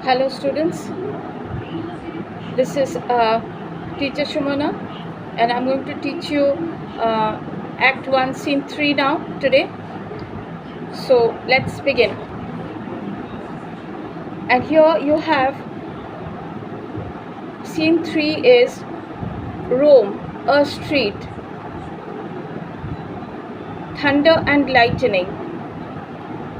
Hello students, this is teacher Shumana and I'm going to teach you Act 1 Scene 3 now today. So let's begin. And here you have Scene 3 is Rome, a street, thunder and lightning.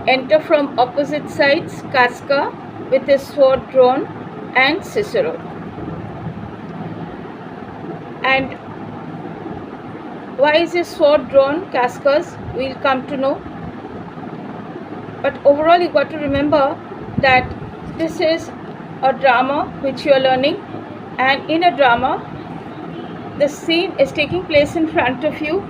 Enter from opposite sides Casca with his sword drawn and Cicero. And why is his sword drawn, Casca's? We'll come to know. But overall you got to remember that this is a drama which you are learning, and in a drama the scene is taking place in front of you.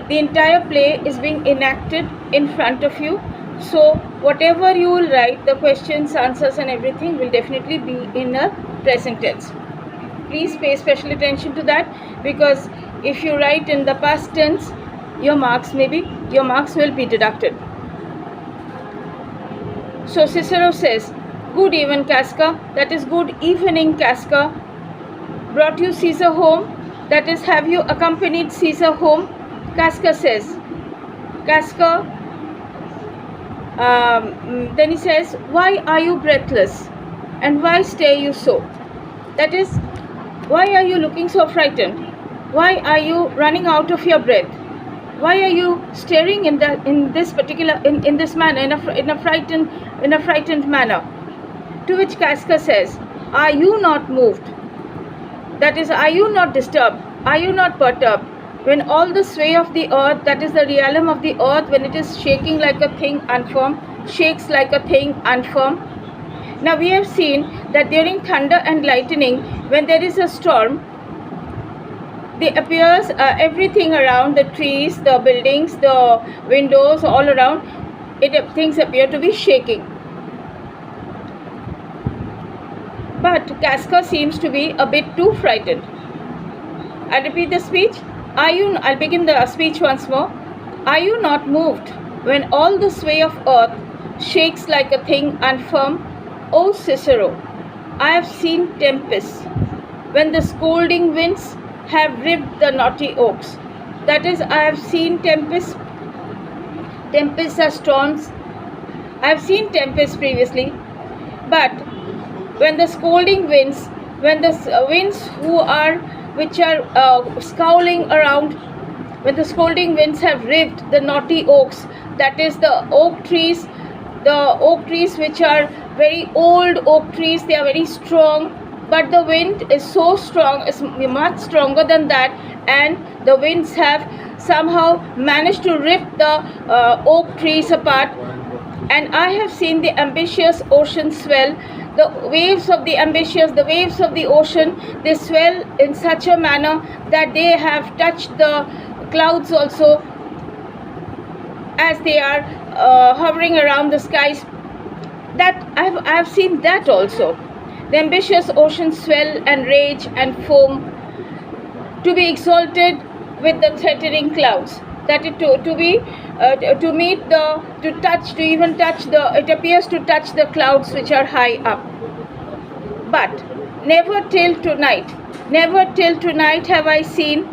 The entire play is being enacted in front of you. So whatever you will write, the questions, answers and everything will definitely be in a present tense. Please pay special attention to that, because if you write in the past tense, your marks will be deducted. So Cicero says, "Good even, Casca," that is good evening, Casca. "Brought you Caesar home," that is have you accompanied Caesar home, Casca says. Then he says, "Why are you breathless, and why stare you so?" That is, why are you looking so frightened? Why are you running out of your breath? Why are you staring in this manner, in a frightened manner? To which Casca says, "Are you not moved?" That is, are you not disturbed? Are you not perturbed? When all the sway of the earth, that is the realm of the earth, when it is shaking like a thing unfirm, shakes like a thing unfirm. Now we have seen that during thunder and lightning, when there is a storm, there appears everything around, the trees, the buildings, the windows, all around, things appear to be shaking. But Casca seems to be a bit too frightened. I repeat the speech. I'll begin the speech once more. "Are you not moved when all the sway of earth shakes like a thing unfirm? O Cicero, I have seen tempests, when the scolding winds have ripped the knotty oaks." That is, I have seen tempests. Tempests are storms. I have seen tempests previously, but when the scolding winds, when the winds which are scowling around, when the scolding winds have ripped the knotty oaks, that is the oak trees which are very old oak trees, they are very strong, but the wind is so strong, is much stronger than that, and the winds have somehow managed to rip the oak trees apart. And I have seen the ambitious ocean swell. The waves of the ocean, they swell in such a manner that they have touched the clouds also, as they are hovering around the skies. That I have seen that also. The ambitious ocean swell and rage and foam, to be exalted with the threatening clouds. That is it appears to touch the clouds which are high up. But never till tonight have I seen,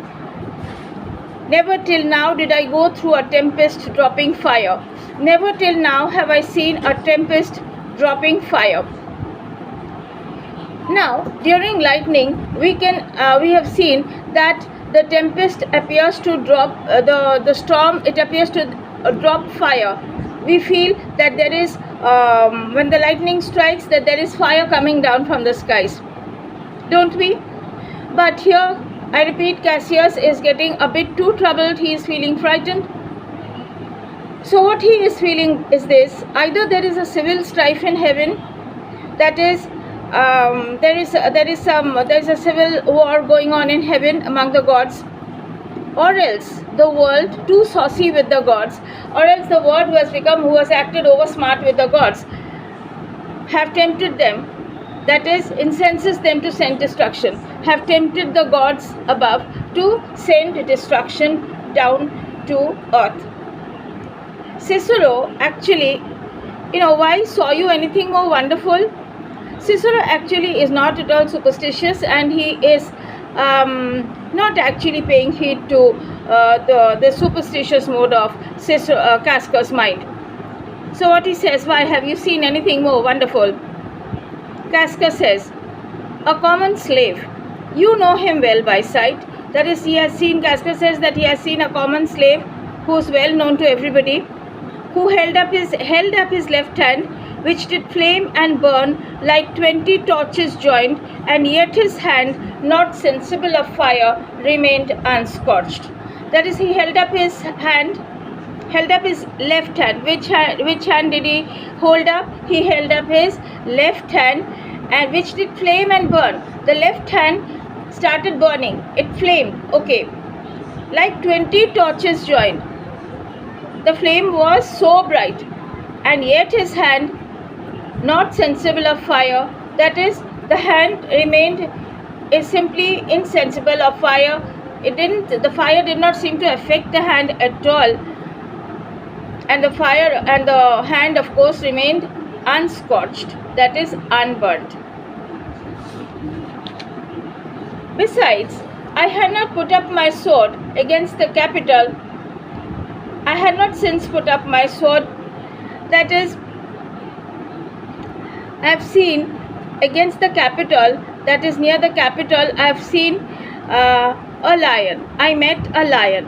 never till now did I go through a tempest dropping fire. Never till now have I seen a tempest dropping fire. Now, during lightning, we have seen that the tempest appears to drop, the storm, it appears to drop fire. We feel that there is, when the lightning strikes, that there is fire coming down from the skies, don't we? But here, I repeat, Cassius is getting a bit too troubled. He is feeling frightened. So what he is feeling is this: either there is a civil strife in heaven, that is, there is a civil war going on in heaven among the gods, or else the world, too saucy with the gods, or else the world who has acted over smart with the gods, have tempted them, that is, incenses them to send destruction, have tempted the gods above to send destruction down to earth. Cicero actually Why saw you anything more wonderful? Cicero actually is not at all superstitious, and he is not actually paying heed to the superstitious mode of Casca's mind. So what he says, why have you seen anything more wonderful? Casca says, a common slave. You know him well by sight. That is, Casca says that he has seen a common slave who is well known to everybody, who held up his left hand, which did flame and burn like 20 torches joined, and yet his hand, not sensible of fire, remained unscorched. That is, he held up his left hand. Which hand did he hold up? He held up his left hand, and which did flame and burn. The left hand started burning. It flamed. Okay. Like 20 torches joined. The flame was so bright, and yet his hand, not sensible of fire, that is, the hand is simply insensible of fire. The fire did not seem to affect the hand at all, and the hand, of course, remained unscorched, that is, unburnt. Besides, I had not put up my sword against the Capitol. I had not since put up my sword, that is, I have seen against the Capitol, that is near the Capitol, I have seen a lion. I met a lion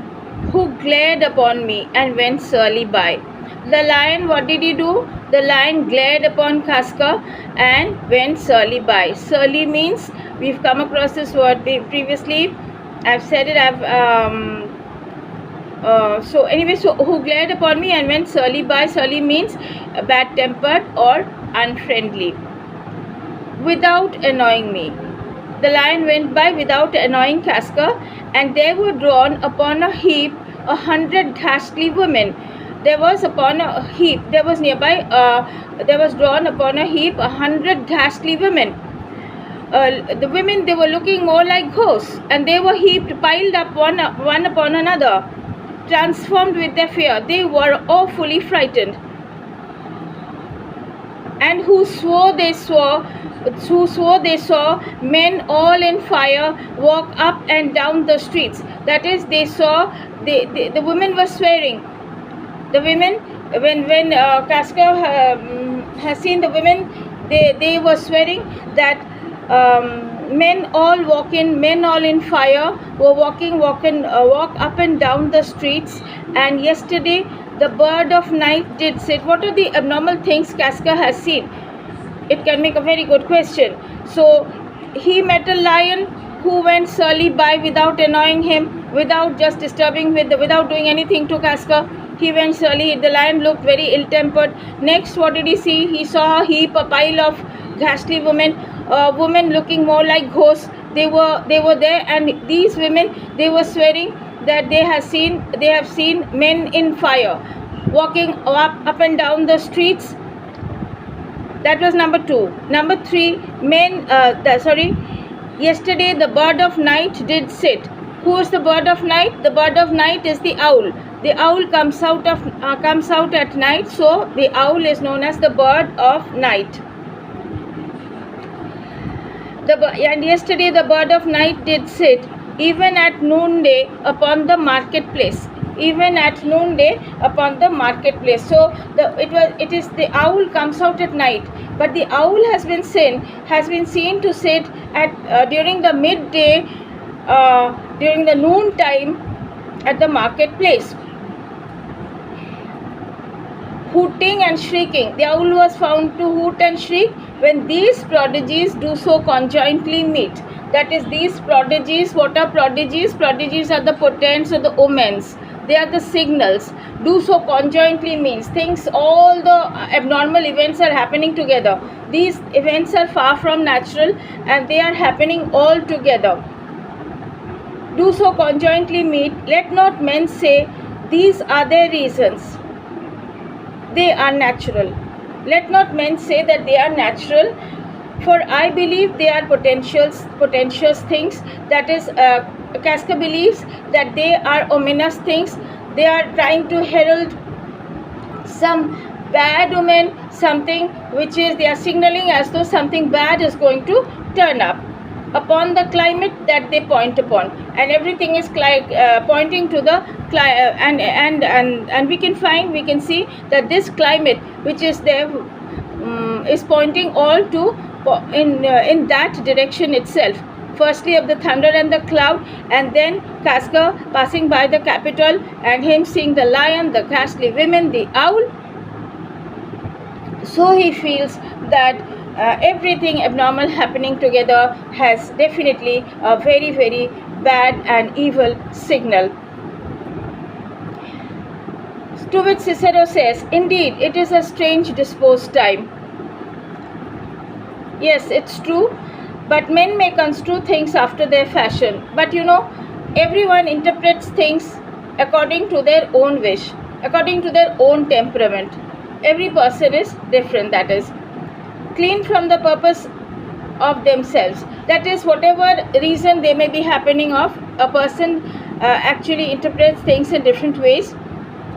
who glared upon me and went surly by. The lion, what did he do? The lion glared upon Casca and went surly by. Surly means, we've come across this word previously. I've said it. So who glared upon me and went surly by. Surly means bad-tempered or unfriendly. Without annoying me. The lion went by without annoying Casca, and there were drawn upon a heap 100 ghastly women. There was drawn upon a heap 100 ghastly women. The women, they were looking more like ghosts, and they were piled up one upon another, transformed with their fear. They were awfully frightened. And who swore they saw men all in fire walk up and down the streets. That is, they saw, the women were swearing. The women, when Casca has seen the women, they were swearing that men all in fire were walk up and down the streets. And yesterday the bird of night did sit. What are the abnormal things Casca has seen? It can make a very good question. So he met a lion who went surly by without annoying him, without just disturbing, without doing anything to Casca. He went surly. The lion looked very ill-tempered. Next, what did he see? He saw a pile of ghastly women, women looking more like ghosts. They were there, and these women, they were swearing that they have seen men in fire walking up and down the streets. That was number 2. Number 3, yesterday the bird of night did sit. Who is the bird of night? The bird of night is the owl. The owl comes out at night, so the owl is known as the bird of night. And yesterday the bird of night did sit, even at noonday upon the marketplace. Even at noonday upon the marketplace. So the owl comes out at night, but the owl has been seen to sit at during the midday, during the noon time at the marketplace, hooting and shrieking. The owl was found to hoot and shriek when these prodigies do so conjointly meet. That is, these prodigies. What are prodigies? Prodigies are the portents or the omens. They are the signals. Do so conjointly means things, all the abnormal events are happening together. These events are far from natural, and they are happening all together. Do so conjointly meet. Let not men say, these are their reasons. They are natural. Let not men say that they are natural, for I believe they are potentious things. That is, Casca believes that they are ominous things. They are trying to herald some bad omen, something which is, they are signaling as though something bad is going to turn up upon the climate that they point upon, and everything is pointing to the and we can see that this climate which is there is pointing all to in that direction itself. Firstly of the thunder and the cloud, and then Casca passing by the capital and him seeing the lion, the ghastly women, the owl. So he feels that everything abnormal happening together has definitely a very, very bad and evil signal. To which Cicero says, indeed, it is a strange disposed time. Yes, it's true, but men may construe things after their fashion. But everyone interprets things according to their own wish, according to their own temperament. Every person is different, that is, clean from the purpose of themselves. That is, whatever reason they may be happening of, a person actually interprets things in different ways.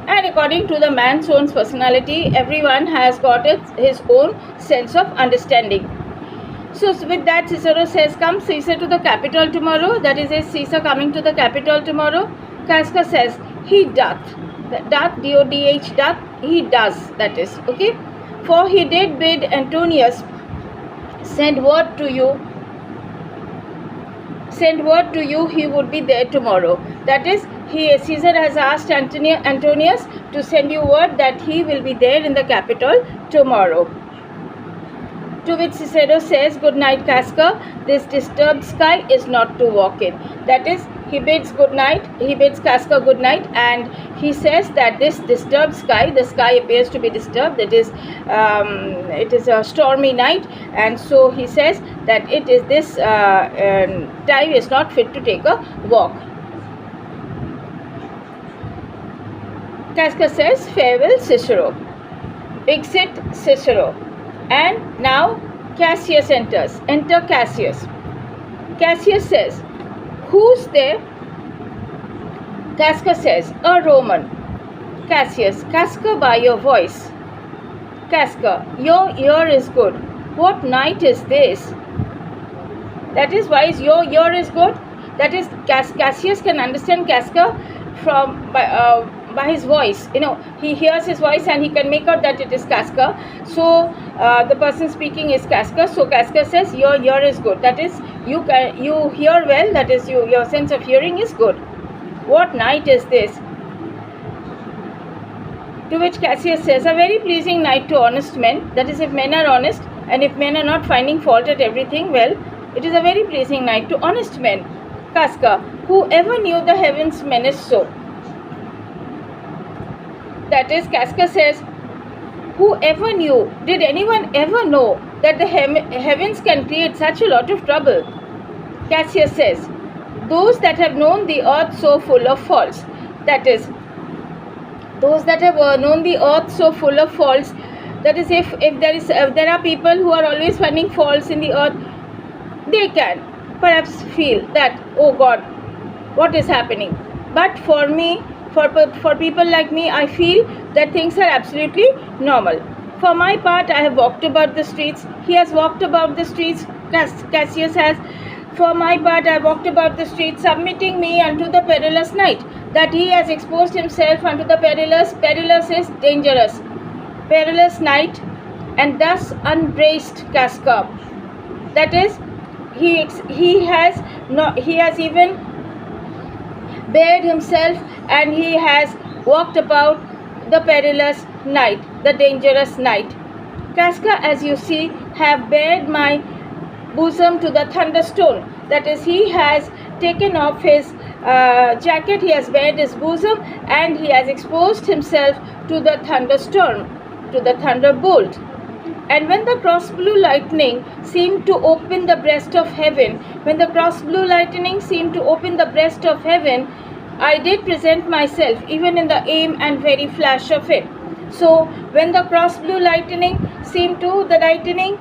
And according to the man's own personality, everyone has got his own sense of understanding. So with that, Cicero says, come Caesar to the capital tomorrow. That is, Caesar coming to the capital tomorrow. Casca says, he doth. Doth, D-O-D-H, doth, he does, that is, okay. For he did bid Antonius send word to you he would be there tomorrow. That is, Caesar has asked Antonius to send you word that he will be there in the capital tomorrow. To which Cicero says, good night, Casca. This disturbed sky is not to walk in. That is, he bids Casca good night, and he says that this disturbed sky, the sky appears to be disturbed. It is a stormy night, and so he says that this time is not fit to take a walk. Casca says, farewell, Cicero. Exit Cicero. And now Cassius enters. Enter Cassius. Cassius says, who's there? Casca says, a Roman. Cassius, Casca, by your voice. Casca, your ear is good. What night is this? That is, why is your ear is good? That is, Cassius can understand Casca by his voice. He hears his voice and he can make out that it is Casca. So the person speaking is Casca. So Casca says, your ear is good. That is, you hear well. That is, your sense of hearing is good. What night is this? To which Cassius says, a very pleasing night to honest men. That is, if men are honest and if men are not finding fault at everything, well, it is a very pleasing night to honest men. Casca, whoever knew the heavens menace so? That is, Casca says, whoever knew, did anyone ever know that the heavens can create such a lot of trouble? Cassius says, those that have known the earth so full of faults. That is, those that have known the earth so full of faults. That is, if there are people who are always finding faults in the earth, they can perhaps feel that, oh God, what is happening? But for me, for people like me, I feel that things are absolutely normal. For my part, I have walked about the streets. He has walked about the streets. Cassius has. For my part, I walked about the streets, submitting me unto the perilous night. That he has exposed himself unto the perilous is dangerous, perilous night, and thus unbraced Casca. That is, he has even bared himself, and he has walked about the perilous night, the dangerous night. Casca, as you see, have bared my bosom to the thunderstone. That is, he has taken off his jacket, he has bared his bosom, and he has exposed himself to the thunderstorm, to the thunderbolt. And when the cross blue lightning seemed to open the breast of heaven, I did present myself, even in the aim and very flash of it. So when the cross blue lightning seemed to, the lightning,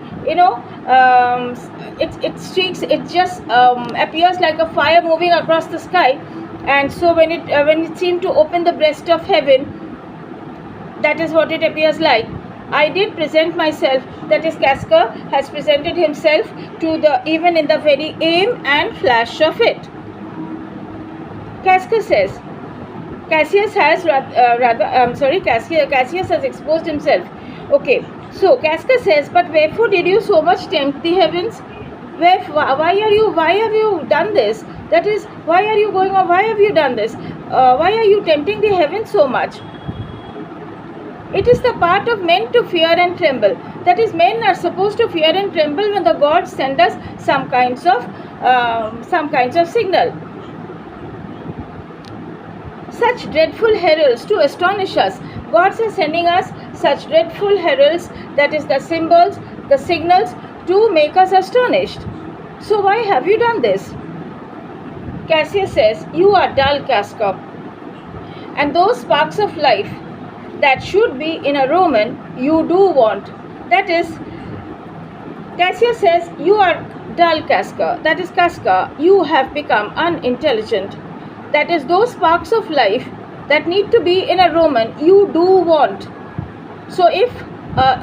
it streaks, it just appears like a fire moving across the sky. And so when it seemed to open the breast of heaven, that is what it appears like. I did present myself. That is, Casca has presented himself to the even in the very aim and flash of it. Casca says, Cassius has Cassius has exposed himself. Okay, so Casca says, but wherefore did you so much tempt the heavens? Why have you done this? That is, why are you going on? Why have you done this? Why are you tempting the heavens so much? It is the part of men to fear and tremble. That is, men are supposed to fear and tremble when the gods send us some kinds of signal. Such dreadful heralds to astonish us. Gods are sending us such dreadful heralds, that is the symbols, the signals, to make us astonished. So why have you done this? Cassius says, you are dull, Casca. And those sparks of life that should be in a Roman, you do want. That is, Cassius says, you are dull, Casca. That is, Casca, you have become unintelligent. That is, those sparks of life that need to be in a Roman, you do want. So if a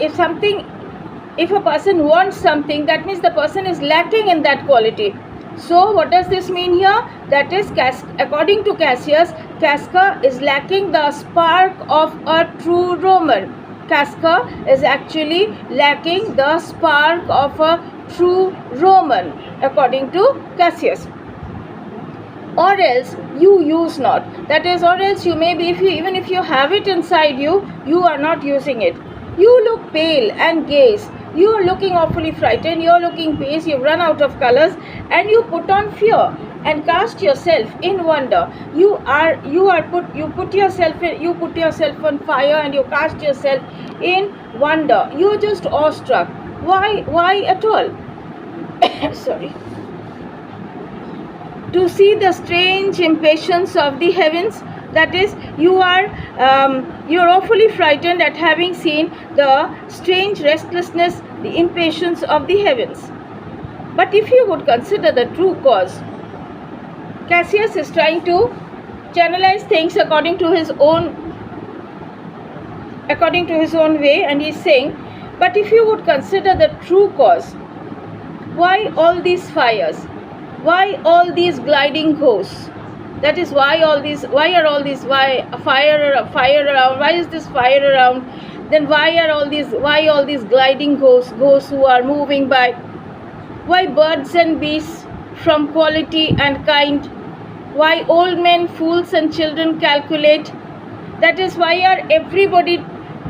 person wants something, that means the person is lacking in that quality. So what does this mean here? That is, according to Cassius, Casca is lacking the spark of a true Roman. Casca is actually lacking the spark of a true Roman, according to Cassius. Or else you use not. That is, or else you may be, even if you have it inside you, you are not using it. You look pale and gaze. You are looking awfully frightened. You are looking pale. You've run out of colors, and you put on fear and cast yourself in wonder. You put yourself on fire, and you cast yourself in wonder. You are just awestruck. Why at all? Sorry. To see the strange impatience of the heavens. That is, you are awfully frightened at having seen the strange restlessness, the impatience of the heavens. But if you would consider the true cause, Cassius is trying to channelize things according to his own way, and he is saying, but if you would consider the true cause, why all these fires? Why all these gliding ghosts? That is, why fire around? Why is this fire around? Then why all these gliding ghosts who are moving by? Why birds and beasts from quality and kind? Why old men, fools and children calculate? That is, why are everybody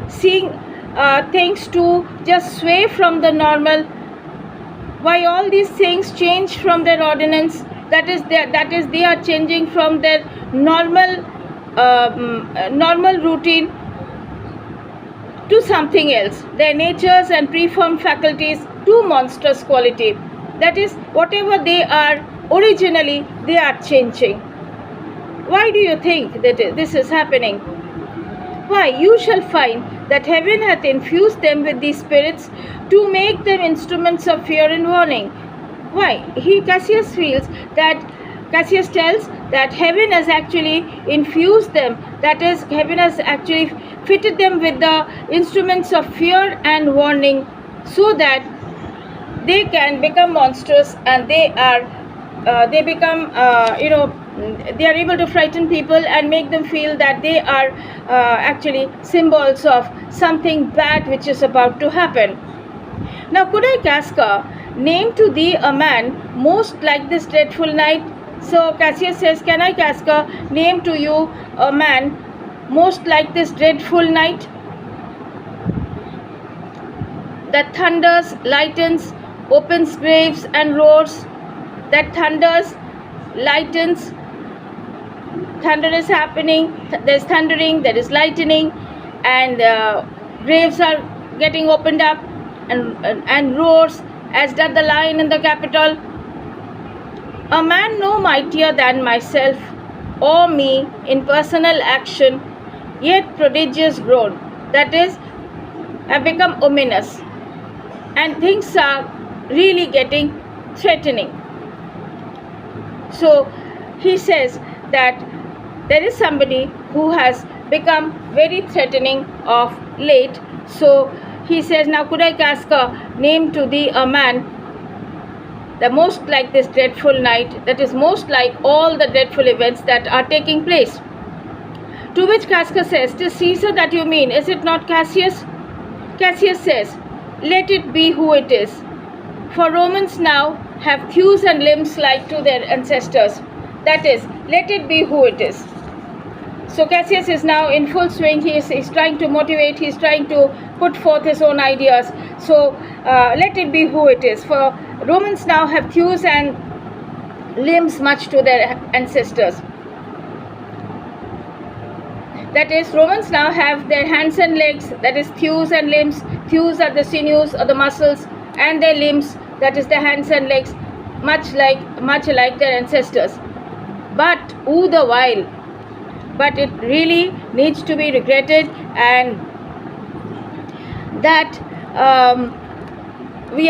seeing things to just sway from the normal? Why all these things change from their ordinance? That is, they are changing from their normal routine to something else. Their natures and preformed faculties to monstrous quality. That is, whatever they are originally, they are changing. Why do you think that this is happening? Why, you shall find that heaven hath infused them with these spirits to make them instruments of fear and warning. Why? Cassius tells that heaven has actually infused them, that is, heaven has actually fitted them with the instruments of fear and warning, so that they can become monstrous, and they are able to frighten people and make them feel that they are actually symbols of something bad which is about to happen. Now, could I, Casca, name to thee a man most like this dreadful night? So Cassius says, can I, Casca, name to you a man most like this dreadful night? That thunders, lightens, opens graves and roars. That thunders, lightens, thunder is happening, there is thundering, there is lightning, and graves are getting opened up, and roars, as doth the lion in the Capitol. A man no mightier than myself, or me in personal action, yet prodigious grown. That is, have become ominous, and things are really getting threatening. So he says that there is somebody who has become very threatening of late. So he says, now could I cast a name to thee, a man, the most like this dreadful night, that is most like all the dreadful events that are taking place. To which Casca says, 'Tis Caesar that you mean, is it not Cassius? Cassius says, let it be who it is. For Romans now have thews and limbs like to their ancestors. That is, let it be who it is. So Cassius is now in full swing. He's trying to motivate. He's trying to put forth his own ideas. So let it be who it is. For Romans now have thews and limbs much to their ancestors. That is, Romans now have their hands and legs, that is thews and limbs. Thews are the sinews or the muscles, and their limbs, that is the hands and legs, much like their ancestors. But the while, but it really needs to be regretted, and that we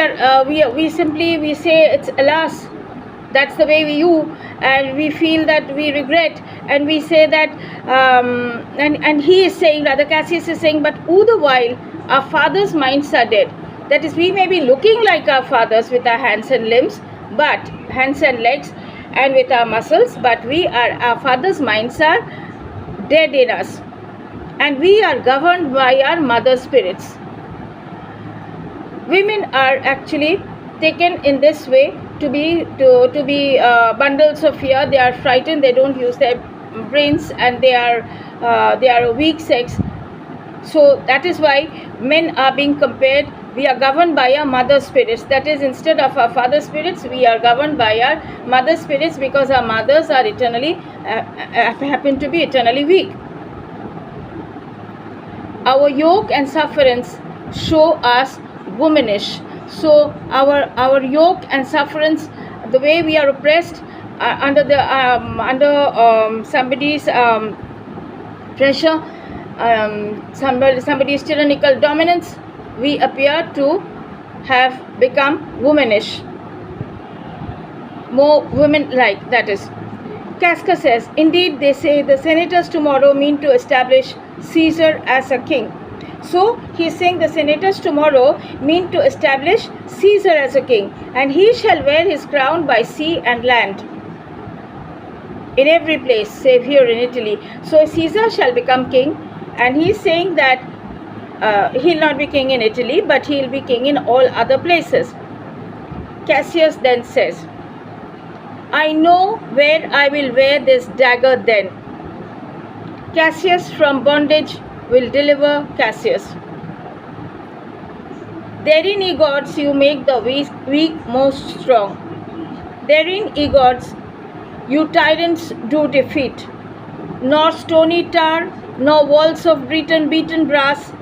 say it's alas. That's the way we do, and we feel that we regret, and we say that, and he is saying, rather Cassius is saying, but all the while our fathers' minds are dead. That is, we may be looking like our fathers with our hands and limbs, but hands and legs, and with our muscles, but our fathers' minds are dead in us, and we are governed by our mother spirits. Women are actually taken in this way to be bundles of fear. They are frightened. They don't use their brains, and they are a weak sex. So that is why men are being compared. We are governed by our mother spirits. That is, instead of our father spirits, we are governed by our mother spirits, because our mothers are eternally happen to be eternally weak. Our yoke and sufferance show us womanish. So our yoke and sufferance, the way we are oppressed under somebody's pressure, somebody's tyrannical dominance, we appear to have become womanish, more women-like. That is, Casca says, indeed they say the senators tomorrow mean to establish Caesar as a king. So he is saying the senators tomorrow mean to establish Caesar as a king, and he shall wear his crown by sea and land, in every place save here in Italy. So Caesar shall become king, and he is saying that he'll not be king in Italy, but he'll be king in all other places. Cassius then says, I know where I will wear this dagger then. Cassius from bondage will deliver Cassius. Therein, ye gods, you make the weak most strong. Therein, ye gods, you tyrants do defeat. Nor stony tower, nor walls of beaten brass,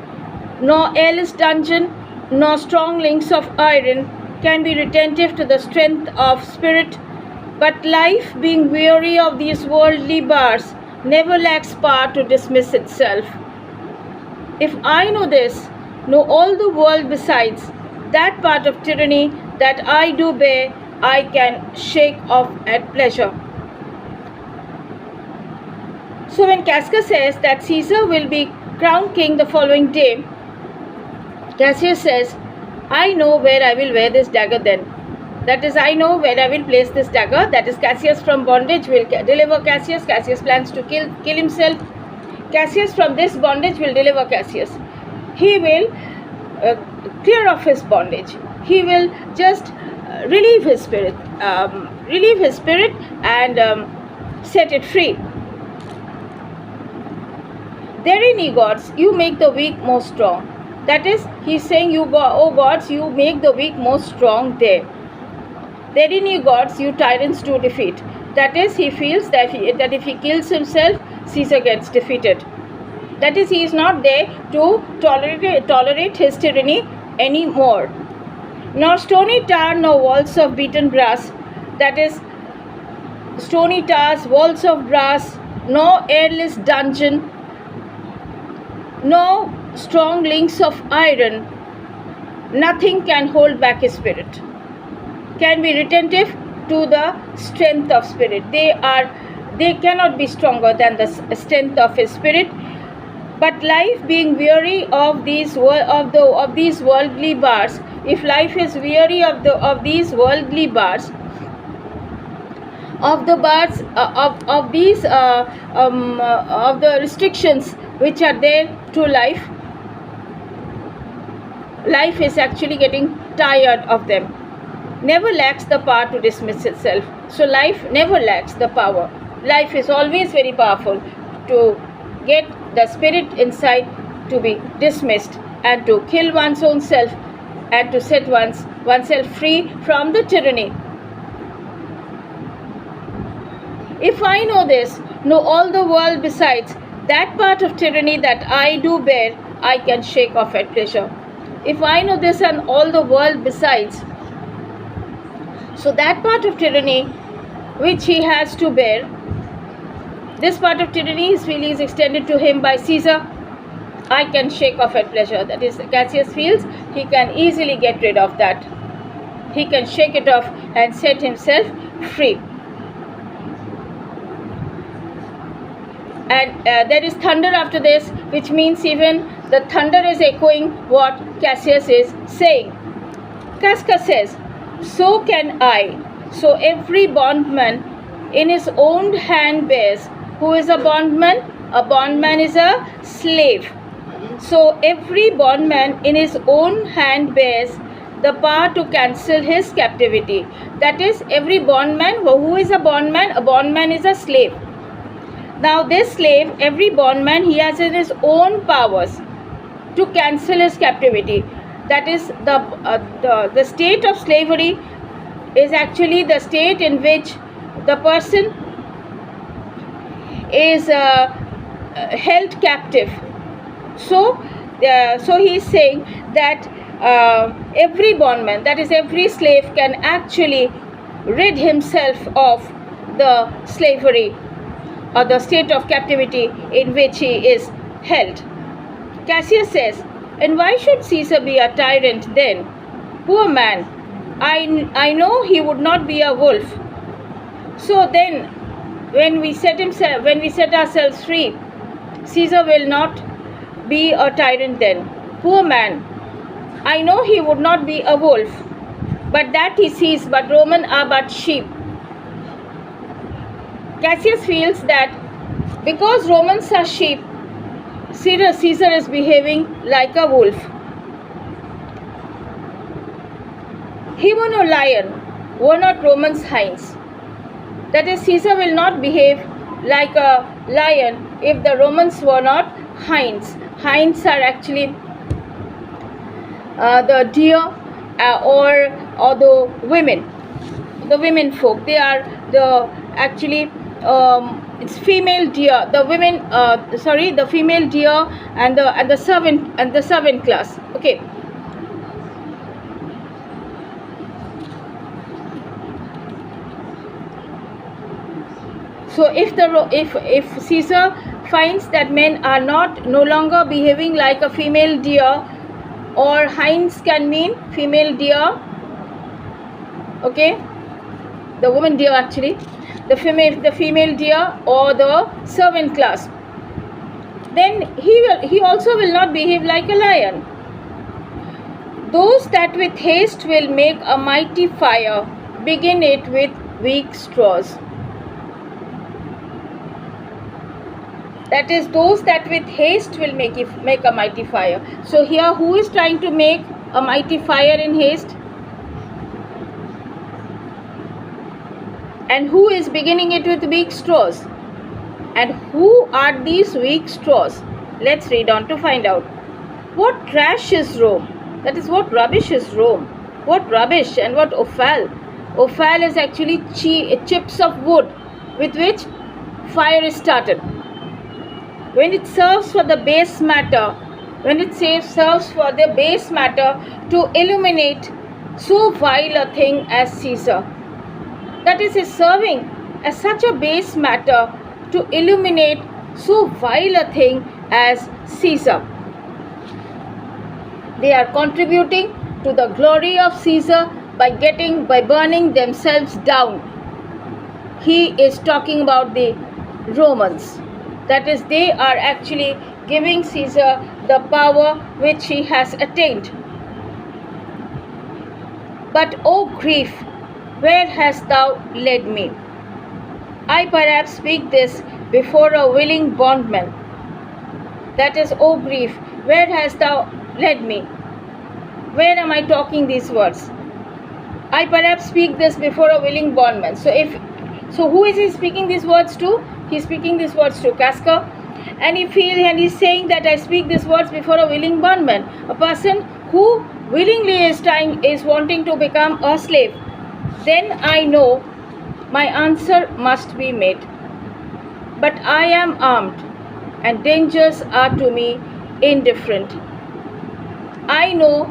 nor airless dungeon, nor strong links of iron can be retentive to the strength of spirit, but life, being weary of these worldly bars, never lacks power to dismiss itself. If I know this, know all the world besides, that part of tyranny that I do bear, I can shake off at pleasure. So when Casca says that Caesar will be crowned king the following day, Cassius says, I know where I will wear this dagger then. That is, I know where I will place this dagger. That is, Cassius from bondage will deliver Cassius. Cassius plans to kill himself. Cassius from this bondage will deliver Cassius. He will clear off his bondage. He will just relieve his spirit and set it free. Therein, ye gods, you make the weak most strong. That is, he is saying, O gods, you make the weak most strong there. Therein, ye gods, you tyrants do defeat. That is, he feels that if he kills himself, Caesar gets defeated. That is, he is not there to tolerate his tyranny anymore. Nor stony tower, nor walls of beaten brass. That is, stony towers, walls of brass, nor airless dungeon, no strong links of iron, nothing can hold back his spirit, can be retentive to the strength of spirit. They cannot be stronger than the strength of his spirit. But life being weary of these worldly bars, if life is weary of these worldly bars, of the bars of the restrictions which are there to life, life is actually getting tired of them. Never lacks the power to dismiss itself. So life never lacks the power. Life is always very powerful to get the spirit inside to be dismissed and to kill one's own self and to set oneself free from the tyranny. If I know this, know all the world besides, that part of tyranny that I do bear, I can shake off at pleasure. If I know this and all the world besides, so that part of tyranny which he has to bear, this part of tyranny, his feeling is extended to him by Caesar, I can shake off at pleasure. That is, Cassius feels he can easily get rid of that. He can shake it off and set himself free. And there is thunder after this, which means even the thunder is echoing what Cassius is saying. Casca says, so can I. So every bondman in his own hand bears. Who is a bondman? A bondman is a slave. So every bondman in his own hand bears the power to cancel his captivity. That is, every bondman. Who is a bondman? A bondman is a slave. Now this slave, every bondman, he has in his own powers to cancel his captivity. That is, the state of slavery is actually the state in which the person is held captive. So he is saying that every bondman, that is every slave, can actually rid himself of the slavery or the state of captivity in which he is held. Cassius says, and why should Caesar be a tyrant then? Poor man, I know he would not be a wolf. So then, when we set ourselves free, Caesar will not be a tyrant then. Poor man, I know he would not be a wolf, but that he sees, but Roman are but sheep. Cassius feels that because Romans are sheep, Caesar is behaving like a wolf. He were no lion, were not Romans hinds. That is, Caesar will not behave like a lion if the Romans were not hinds. Hinds are actually the deer or the women folk. They are the actually it's female deer. The women, the female deer and the servant class. Okay. So if Caesar finds that men are no longer behaving like a female deer, or hinds can mean female deer, okay, the woman deer actually, the female deer or the servant class, then he also will not behave like a lion. Those that with haste will make a mighty fire, begin it with weak straws. That is, those that with haste will make a mighty fire. So here, who is trying to make a mighty fire in haste? And who is beginning it with weak straws? And who are these weak straws? Let's read on to find out. What trash is Rome? That is, what rubbish is Rome? What rubbish and what offal? Offal is actually chips of wood with which fire is started. When it serves for the base matter, to illuminate so vile a thing as Caesar. That is serving as such a base matter to illuminate so vile a thing as Caesar. They are contributing to the glory of Caesar by burning themselves down. He is talking about the Romans. That is, they are actually giving Caesar the power which he has attained. But, O grief, where hast thou led me? I perhaps speak this before a willing bondman. That is, O grief, where hast thou led me? Where am I talking these words? I perhaps speak this before a willing bondman. So who is he speaking these words to? He's speaking these words to Casca, and he's saying that I speak these words before a willing bondman, a person who willingly is wanting to become a slave. Then I know my answer must be made. But I am armed, and dangers are to me indifferent. I know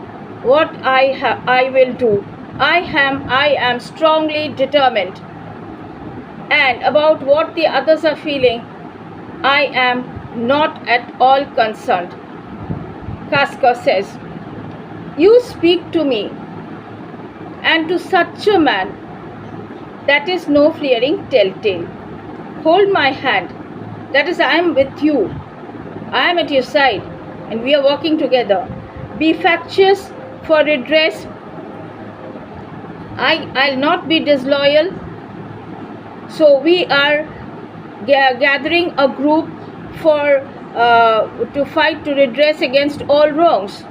what I will do. I am strongly determined. And about what the others are feeling, I am not at all concerned. Casca says, you speak to me, and to such a man, that is no fleering telltale. Hold my hand, that is, I am with you. I am at your side, and we are working together. Be factious for redress. I'll not be disloyal. So we are gathering a group to fight, to redress against all wrongs,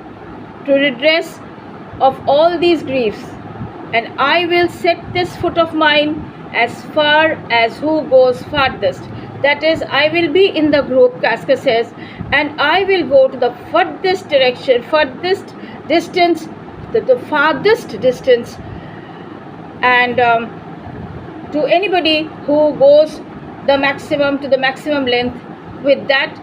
to redress of all these griefs. And I will set this foot of mine as far as who goes farthest. That is, I will be in the group, Casca says, and I will go to the furthest direction, furthest distance, the farthest distance, and to anybody who goes to the maximum length with that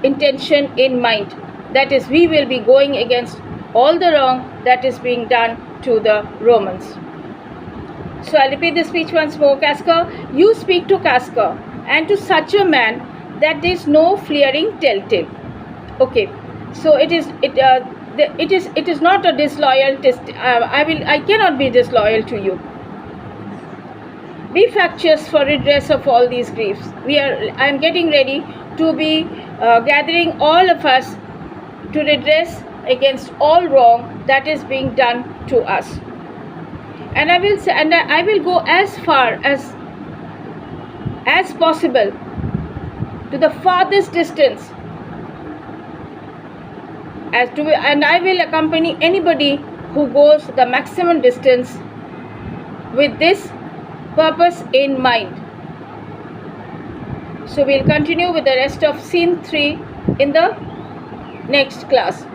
intention in mind. That is, we will be going against all the wrong that is being done to the Romans. So I'll repeat the speech once more. Casca, you speak to Casca, and to such a man that is no fleering telltale. Okay, so it is not a disloyal test. I cannot be disloyal to you. Be factious for redress of all these griefs. I am getting ready to be gathering all of us to redress against all wrong that is being done to us. And I will go as far as possible to the farthest distance, and I will accompany anybody who goes the maximum distance with this purpose in mind. So we'll continue with the rest of scene 3 in the next class.